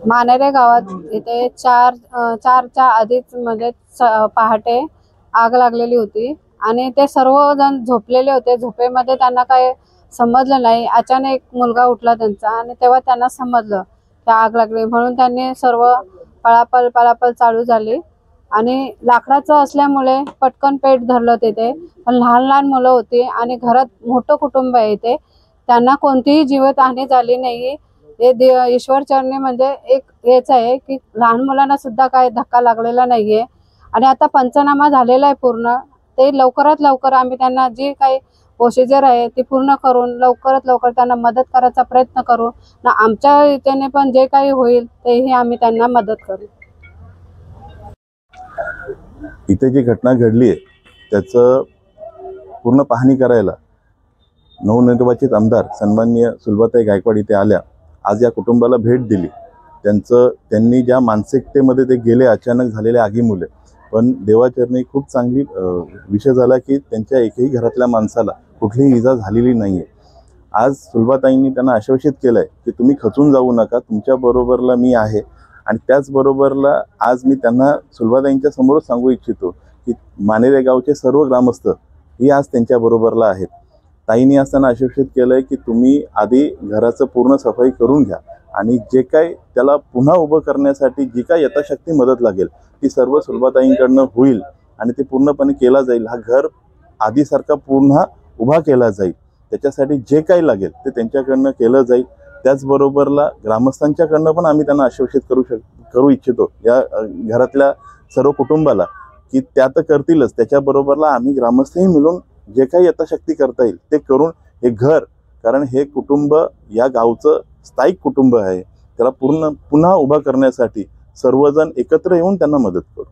मानेरे गावात इथे चारच्या आधीच म्हणजे पहाटे आग लागलेली होती आणि ते सर्वजण झोपलेले होते। झोपेमध्ये त्यांना काही समजलं नाही। अचानक एक मुलगा उठला त्यांचा आणि तेव्हा त्यांना समजलं की आग लागली, म्हणून त्यांनी सर्व पळापळ चालू झाली आणि लाकडाचं असल्यामुळे पटकन पेट धरलं तिथे। पण लहान लहान मुलं होती आणि घरात मोठं कुटुंब आहे इथे, त्यांना कोणतीही जीवितहानी झाली नाही। हे ईश्वर चरणी म्हणजे एक हेच आहे की लहान मुलांना सुद्धा काही धक्का लागलेला नाहीये आणि आता पंचनामा झालेला आहे पूर्ण। ते लवकरात लवकर आम्ही त्यांना जी काही प्रोसिजर आहे ती पूर्ण करून लवकरात लवकर त्यांना मदत करायचा प्रयत्न करू ना। आमच्या इथेने पण जे काही होईल तेही आम्ही त्यांना मदत करू। इथे जी घटना घडली आहे त्याचं पूर्ण पाहणी करायला नवनिर्वाचित आमदार सन्माननीय सुलभाताई गायकवाड इथे आल्या। आज या कुटुंबाला भेट दिली। त्यांनी ज्या मानसिकतेमध्ये ते गेले अचानक झालेल्या आगीमुळे, पण देवाचरणी खूप चांगली विषय झाला की त्यांच्या एकही घरातल्या माणसाला कुठलीही इजा झालेली नाहीये। आज सुलभाताईंनी त्यांना आश्वासित केलंय की तुम्ही खचून जाऊ नका, तुमच्या बरोबरला मी आहे। आणि त्याचबरोबरला आज मी त्यांना सुलभाताईंच्या समोरच सांगू इच्छितो की मानेरे गावचे सर्व ग्रामस्थ ही आज त्यांच्या बरोबरला आहेत। ताईंनी असताना आश्वासित केलंय की तुम्ही आधी घराचं पूर्ण सफाई करून घ्या आणि जे काही त्याला पुन्हा उभं करण्यासाठी जी काही यथाशक्ती मदत लागेल ती सर्व सुलभाताईंकडनं होईल आणि ते पूर्णपणे केला जाईल। हा घर आधीसारखा पुन्हा उभा केला जाईल, त्याच्यासाठी जे काही लागेल ते त्यांच्याकडनं केलं जाईल। त्याचबरोबरला ग्रामस्थांच्याकडनं पण आम्ही त्यांना आश्वासित करू इच्छितो या घरातल्या सर्व कुटुंबाला की त्या तर करतीलच, त्याच्याबरोबरला आम्ही ग्रामस्थही मिळून जे काही यथाशक्ती करता येईल ते करून हे घर, कारण हे कुटुंब या गावचं स्थायिक कुटुंब आहे, त्याला पुन्हा उभा करण्यासाठी सर्वजण एकत्र येऊन त्यांना मदत करू।